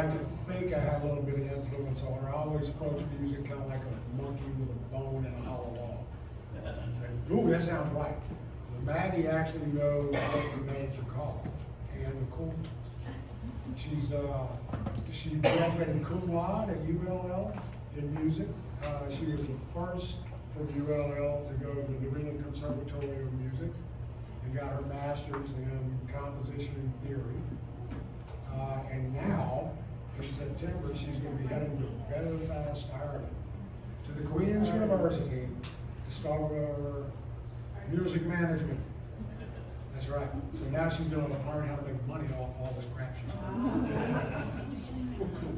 like to think I had a little bit of influence on her. I always approach music kind of like a monkey with a bone and a hollow log. Say, ooh, that sounds right. But Maggie actually knows what the notes are called and the chords. She graduated cum laude at ULL in music. She was the first from ULL to go to the New England Conservatory of Music and got her master's in composition and theory. And now, in September, she's going to be heading to Belfast, Ireland, to the Queen's University to start her music management. That's right. So now she's going to learn how to make money off all this crap she's doing.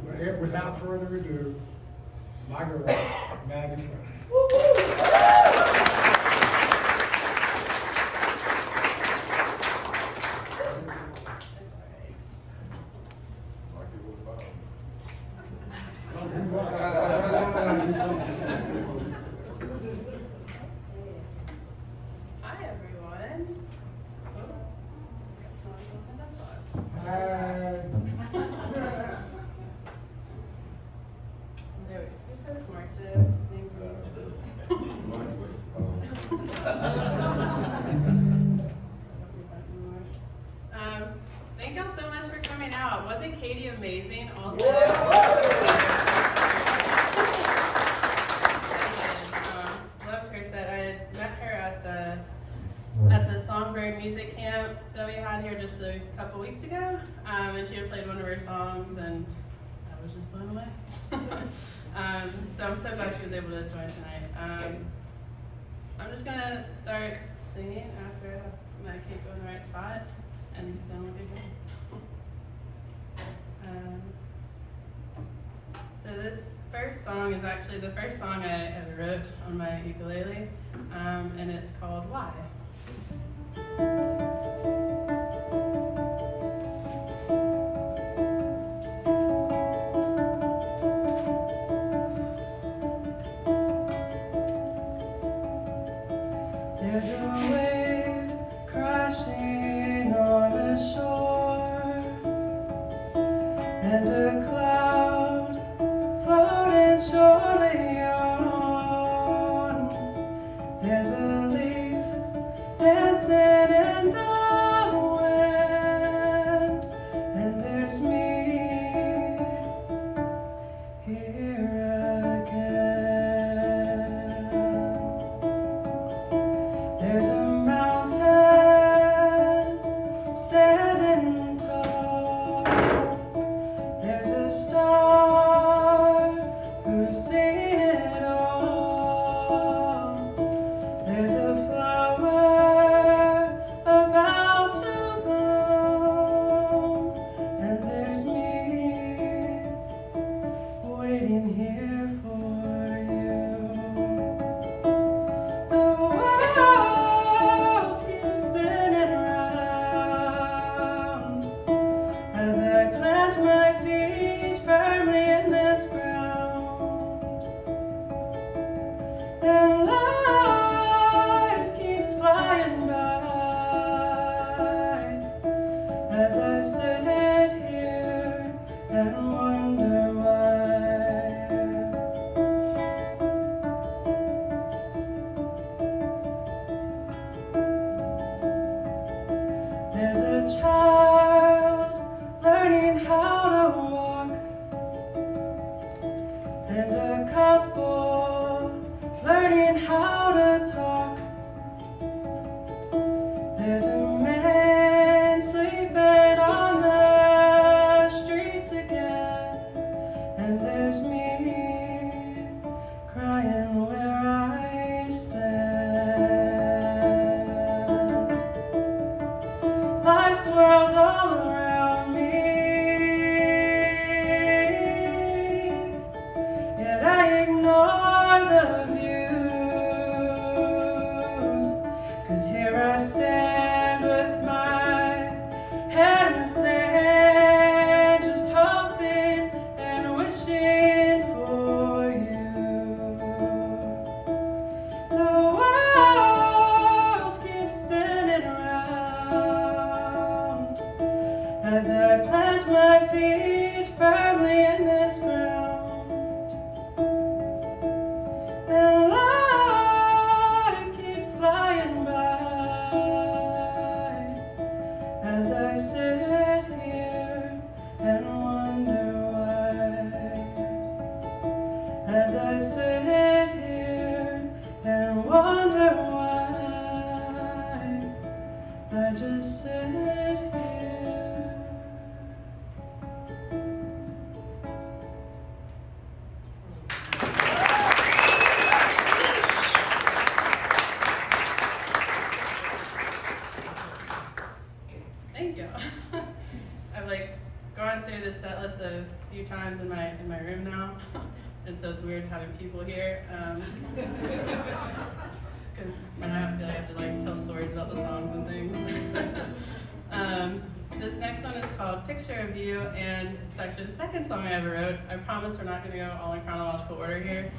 But without further ado, my girl, MaggieFry. Hi everyone. Hi. You're so smart, Jim. Thank you. Thank y'all so much for coming out. Wasn't Katie amazing also? Loved her set. I had met her at the Songbird music camp that we had here just a couple weeks ago, and she had played one of her songs, and I was just blown away. So I'm so glad she was able to join tonight. I'm just gonna start singing after I have my cake go in the right spot, and then we'll get going. So this first song is actually the first song I ever wrote on my ukulele, and it's called Why. There's a wave crashing on a shore, and a cloud floating surely on. There's a leaf dancing in the wind, and there's me here again. There's a mountain standing tall. There's a firmly in this ground, and life keeps flying by as I sit here and wonder why. As I sit here and wonder why, I just sit here. Thank you. I've gone through this set list a few times in my room now, and so it's weird having people here. Because I feel like I have to tell stories about the songs and things. This next one is called Picture of You, and it's actually the second song I ever wrote. I promise we're not going to go all in chronological order here.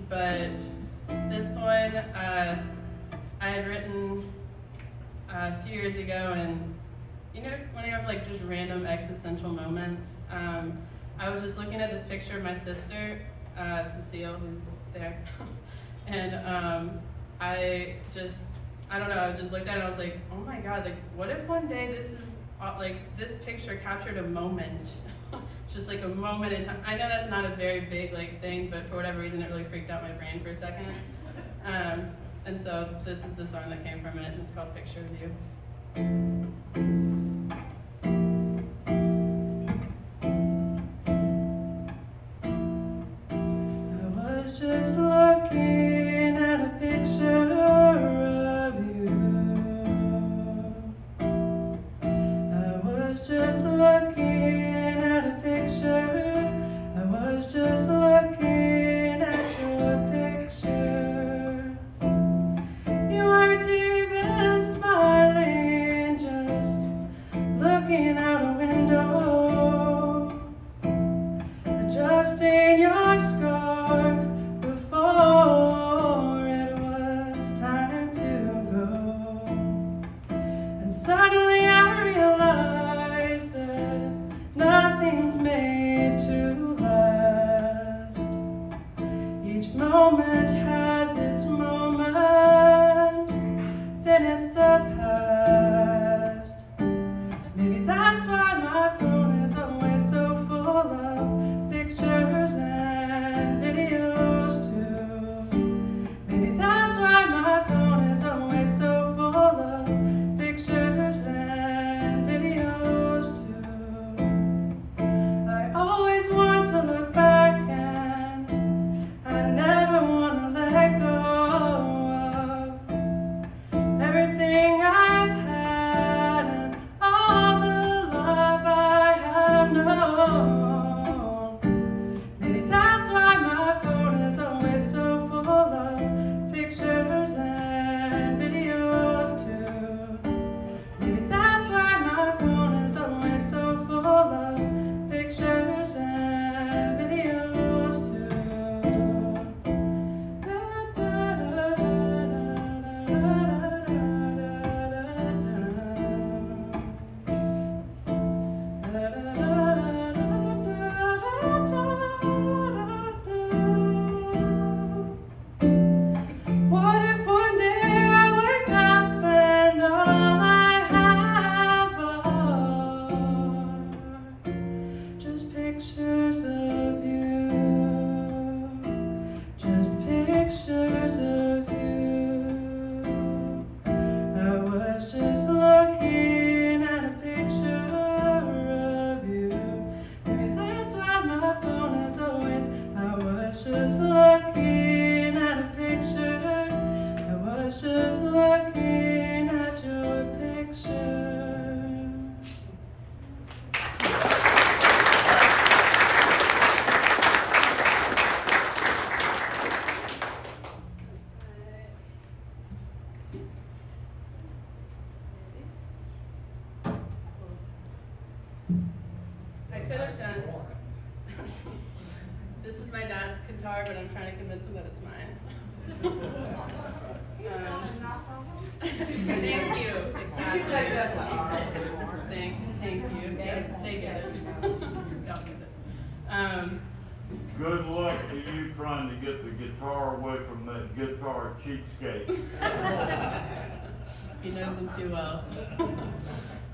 But this one I had written a few years ago, and you know when you have just random existential moments. I was just looking at this picture of my sister, Cecile, who's there. And I don't know, I just looked at it and I was like, oh my God, what if one day this is, this picture captured a moment, just a moment in time. I know that's not a very big thing, but for whatever reason it really freaked out my brain for a second. And so this is the song that came from it, and it's called Picture of You. Just looking at a picture of you. I was just looking at a picture. I was just looking at your picture. You weren't even smiling, just looking out a window, adjusting your scarf before it was time to go. And suddenly I realized that nothing's made to last. Each moment has its moment, then it's the past. Maybe that's why my phone is always so full of pictures and videos too. Maybe that's why my phone is always so full of pictures and videos too. I always want to look back, and I never want to let go of everything I've had and all the love I have known. Maybe that's why my phone is always so full of pictures and videos too. Maybe that's why my phone is always so full of pictures and videos too. What if one day I wake up and all I have are just pictures of you, just pictures of you? I was just looking at a picture of you. Maybe that's why my phone is always. I was just looking at a picture. I was just looking at your picture. I could have done. This is my dad's guitar, but I'm trying to convince him that it's mine. Thank you. Exactly. Thank you. Yes, they get it. good luck to you trying to get the guitar away from that guitar cheapskate. He knows him too well.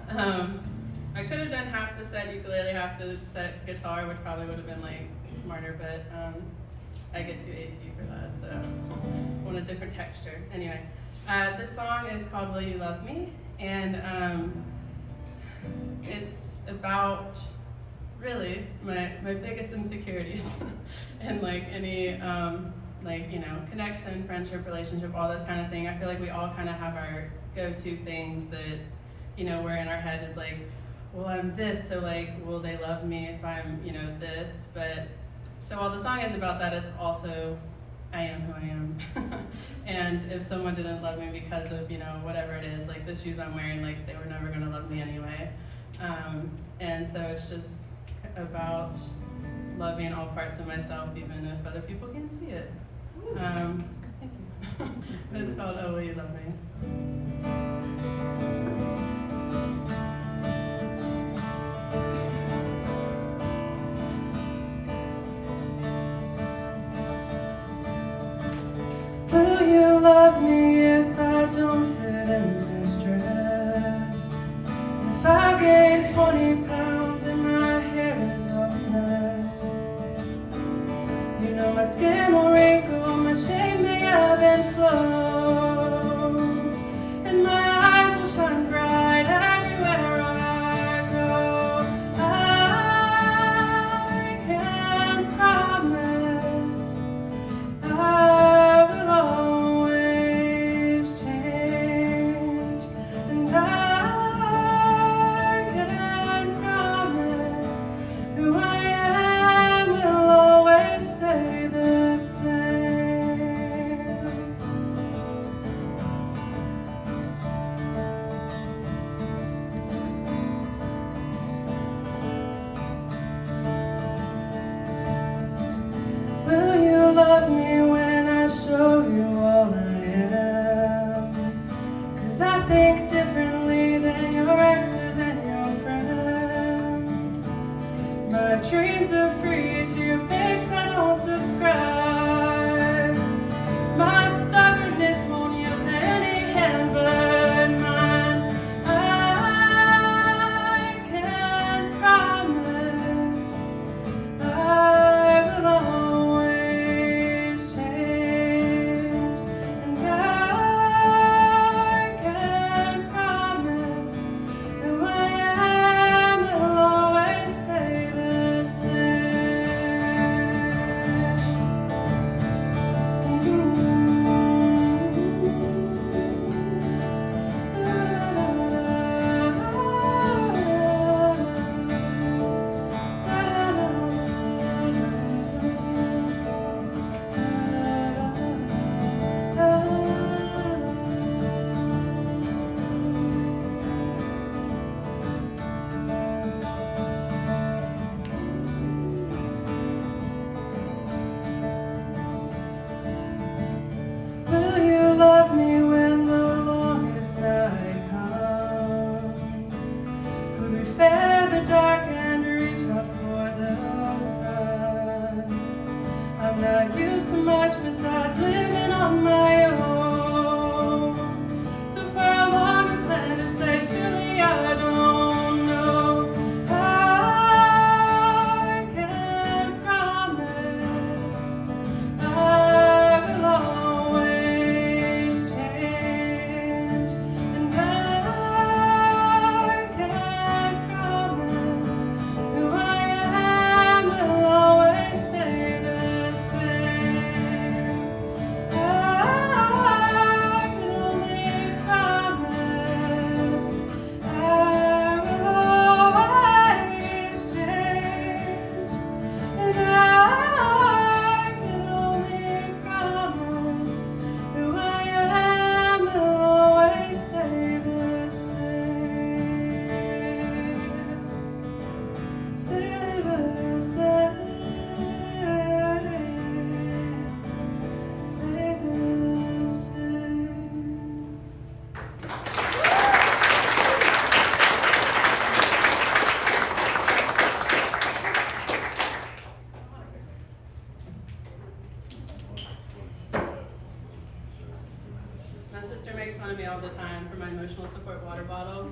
I could have done half the set ukulele, half the set guitar, which probably would have been like smarter, but I get too ADD for that, so I want a different texture. Anyway, this song is called Will You Love Me? And it's about really my biggest insecurities and like any like, you know, connection, friendship, relationship, all that kind of thing. I feel like we all kind of have our go-to things that, you know, we're in our head is like, well, I'm this, so like, will they love me if I'm, you know, this? But so while the song is about that, it's also, I am who I am. And if someone didn't love me because of, you know, whatever it is, like the shoes I'm wearing, like they were never gonna love me anyway. And so it's just about loving all parts of myself, even if other people can't see it. Thank you. But it's called Oh, Will You Love Me? Will you love me if I don't fit in this dress? If I gain 20 pounds and my hair is a mess? You know my skin will wrinkle, my shape may ebb and flow, and my eyes will shine bright everywhere I go. I can promise I will always change, and I can promise who I am will always stay the same. Will you love me when I show you all I am? 'Cause I think differently than your exes and your friends. My dreams are free, to your fakes I don't subscribe. My stubbornness won't yield to any hand but mine. I can promise I will always change, and I can promise who I am will always stay the Will you love me when the longest night comes? Could we fare the dark and reach out for the sun? I'm not used to much besides living on my own. So for a longer plan to stay, surely I don't know. I can promise I will always change, and I can promise who I am will always stay the same. I emotional support water bottle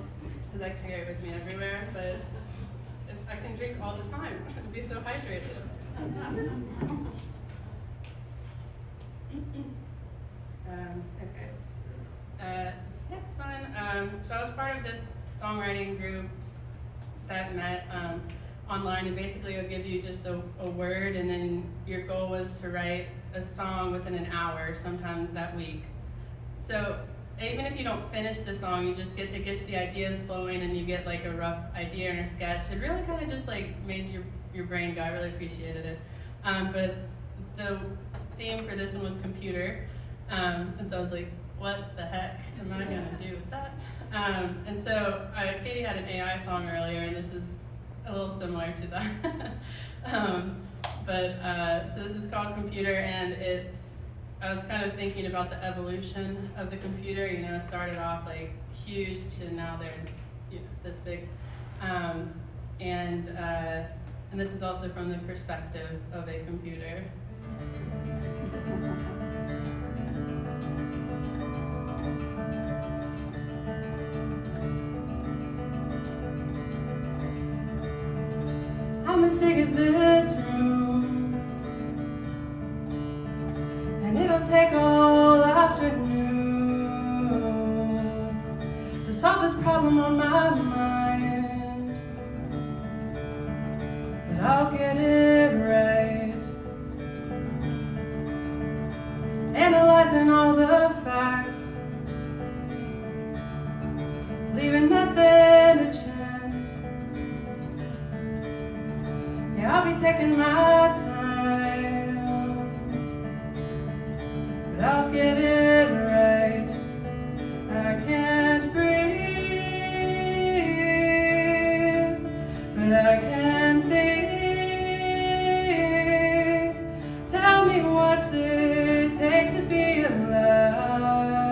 because I carry it with me everywhere, but if I can drink all the time, I'd be so hydrated. Okay. This next one, so I was part of this songwriting group that met online, and basically it would give you just a word, and then your goal was to write a song within an hour, sometimes that week. So even if you don't finish the song, you just it gets the ideas flowing, and you get like a rough idea and a sketch. It really kind of just like made your brain go. I really appreciated it. But the theme for this one was computer, and so I was like, what the heck am I gonna do with that? And so Katie had an AI song earlier, and this is a little similar to that. So this is called Computer, and I was kind of thinking about the evolution of the computer. You know, it started off like huge, and now they're this big. And this is also from the perspective of a computer. I'm as big as this room, and it'll take all afternoon to solve this problem on my mind. But I'll get it right, analyzing all the facts, leaving nothing to chance. Yeah, I'll be taking my time, but I'll get it right. I can't breathe, but I can think. Tell me what's it take to be alive.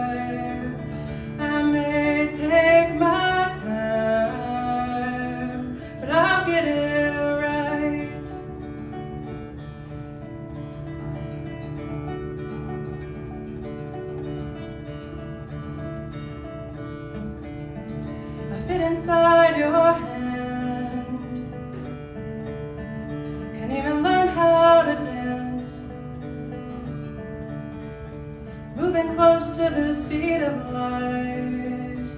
I may take my time, but I'll get it right. Fit inside your hand, can even learn how to dance, moving close to the speed of light,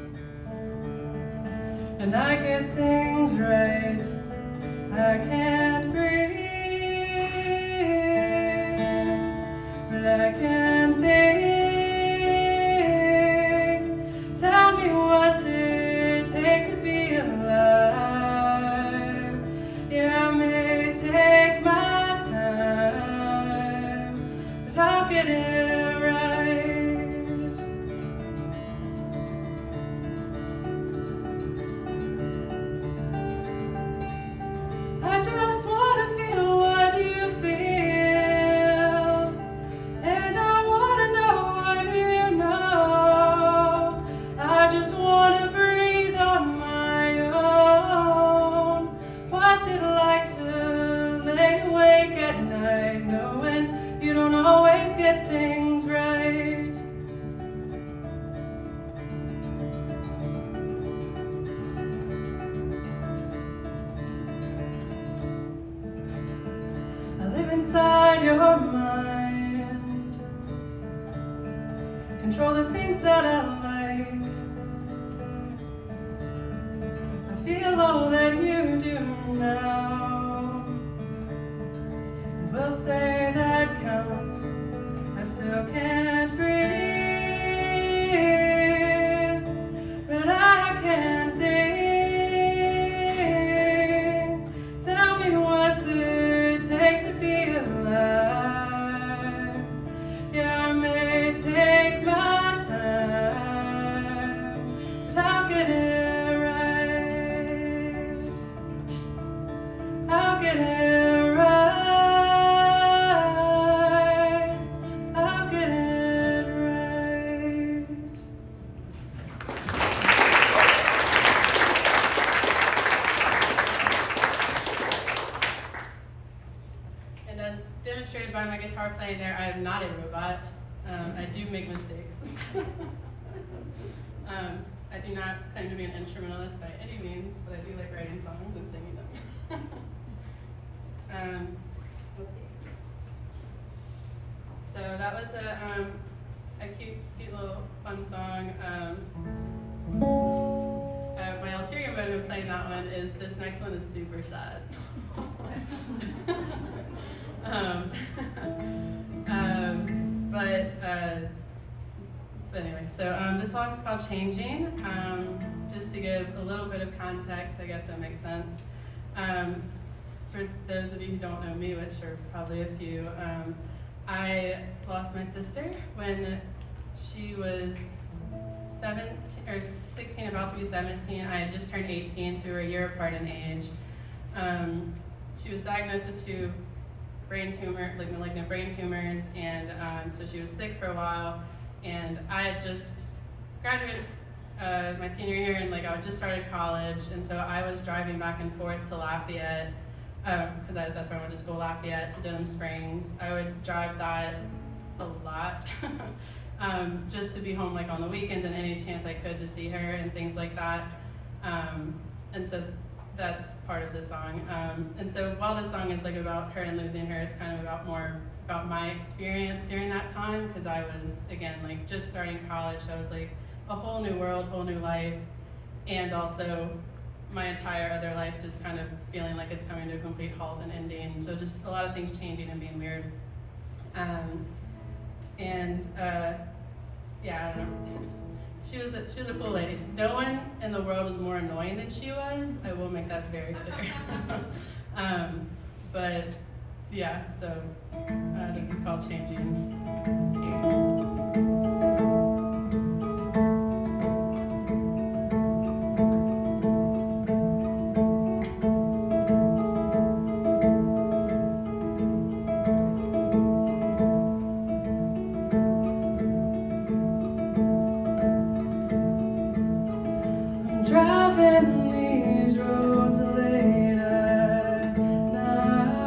and I get things right. I can't breathe, but I can think. Tell me what's it take to be alive. Yeah, I may take my time, but I'll get it right. I just wanna feel what you feel, and I wanna know what you know. I just wanna breathe on my own. What's it like to lay awake at night, knowing you don't always get things right? I live inside your mind, control the things that I like. I feel all that you do now, and we'll say that counts. I still can't breathe, but I can think. Tell me what's it take to be alive. Yeah, I may take my time, but I'll get it right. I'll get it right. I'll get it right. And as demonstrated by my guitar playing there, I am not a robot. I do make mistakes. I do not claim to be an instrumentalist by any means, but I do like writing songs and singing them. Okay. So that was a cute little fun song. My ulterior motive in playing that one is this next one is super sad. But anyway, so this song's called Changing. Just to give a little bit of context, I guess that makes sense. For those of you who don't know me, which are probably a few, I lost my sister when she was 16, about to be 17. I had just turned 18, so we were a year apart in age. She was diagnosed with 2 malignant brain tumors, and so she was sick for a while. And I had just graduated my senior year, and I just started college, and so I was driving back and forth to Lafayette, because that's where I went to school, Lafayette to Denham Springs. I would drive that a lot, just to be home on the weekends and any chance I could to see her and things like that. And so that's part of the song. And so while the song is about her and losing her, it's kind of more about my experience during that time, because I was, again, just starting college, so I was a whole new world, whole new life, and also my entire other life just kind of feeling like it's coming to a complete halt and ending. So just a lot of things changing and being weird. Yeah, I don't know. She was a cool lady. No one in the world was more annoying than she was. I will make that very clear. But yeah, so this is called Changing. Driving these roads late at night,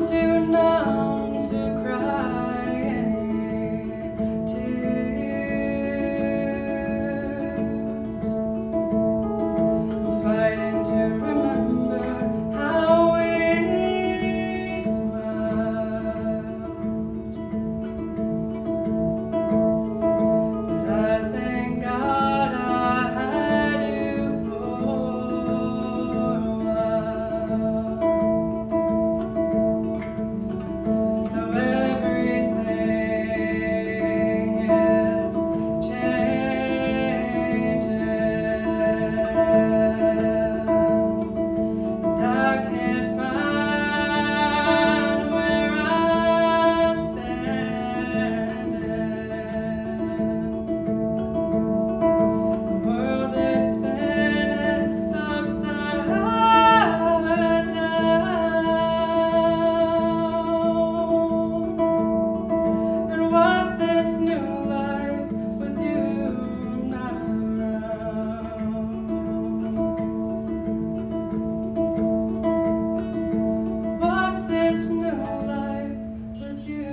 too numb to cry any tears. I'm fighting to remember how we smiled. But I thank God I had you for a while. Though everything is changing, and I can't find where I'm standing. The world is spinning upside down. And what's this new life with you not around? What's this new life with you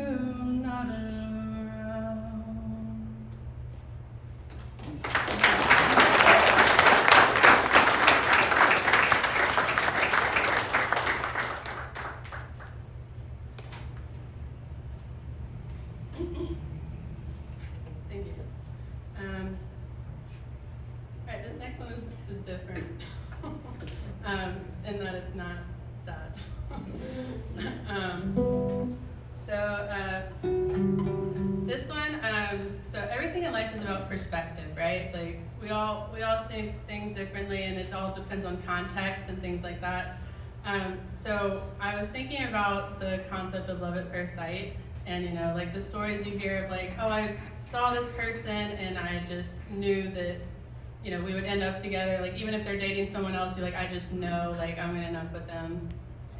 not around? Thank you. Alright, this next one is different. In that it's not sad. This one, so everything in life is about perspective, right? Like we all see things differently, and it all depends on context and things like that. So I was thinking about the concept of love at first sight, and you know, like the stories you hear of like, oh, I saw this person and I just knew that, you know, we would end up together. Like even if they're dating someone else, you're like, I just know, like I'm gonna end up with them.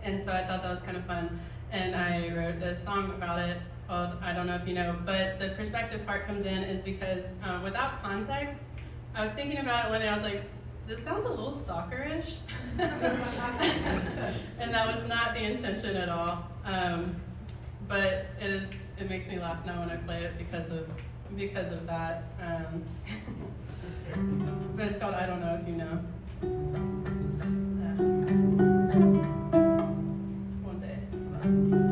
And so I thought that was kind of fun, and I wrote a song about it called I Don't Know If You Know. But the perspective part comes in is because without context, I was thinking about it one day. I was like, this sounds a little stalkerish, and that was not the intention at all. But it makes me laugh now when I play it because of that. But it's called I Don't Know If You Know. One day. Hold on.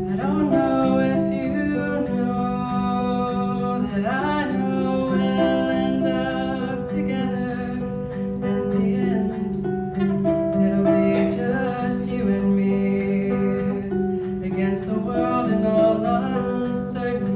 I don't know if you know that I know we'll end up together in the end. It'll be just you and me against the world and all uncertainties.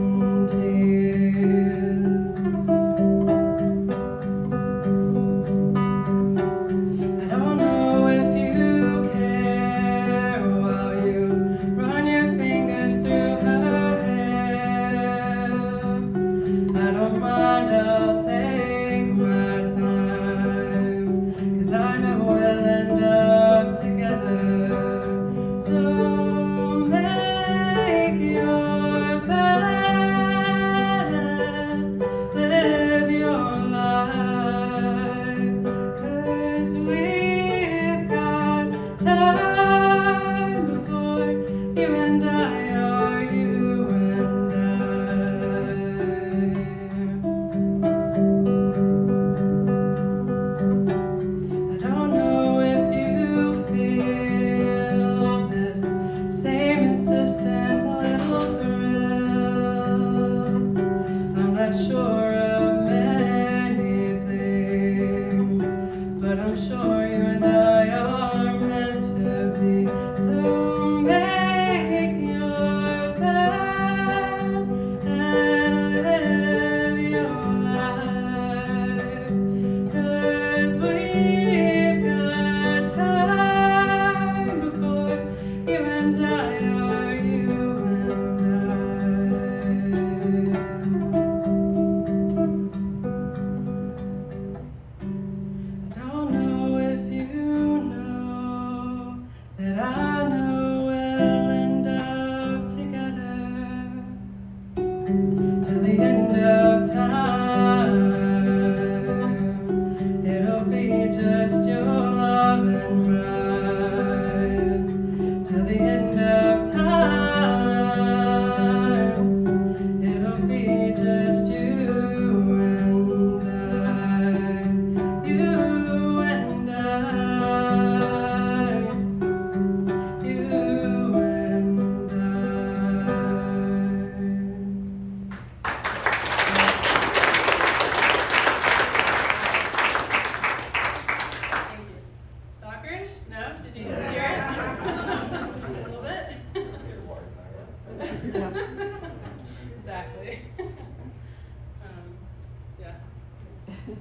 Okay.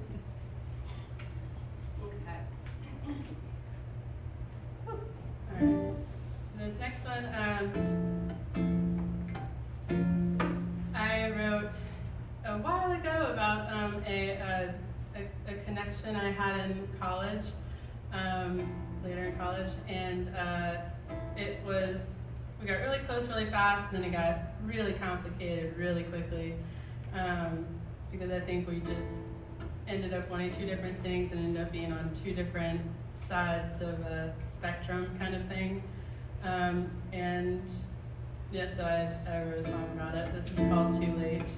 Alright. So this next one, I wrote a while ago about a connection I had in college, later in college, and it was, we got really close really fast, and then it got really complicated really quickly, because I think we just ended up wanting two different things and ended up being on two different sides of a spectrum kind of thing. And yeah, so I wrote a song about it. This is called Too Late.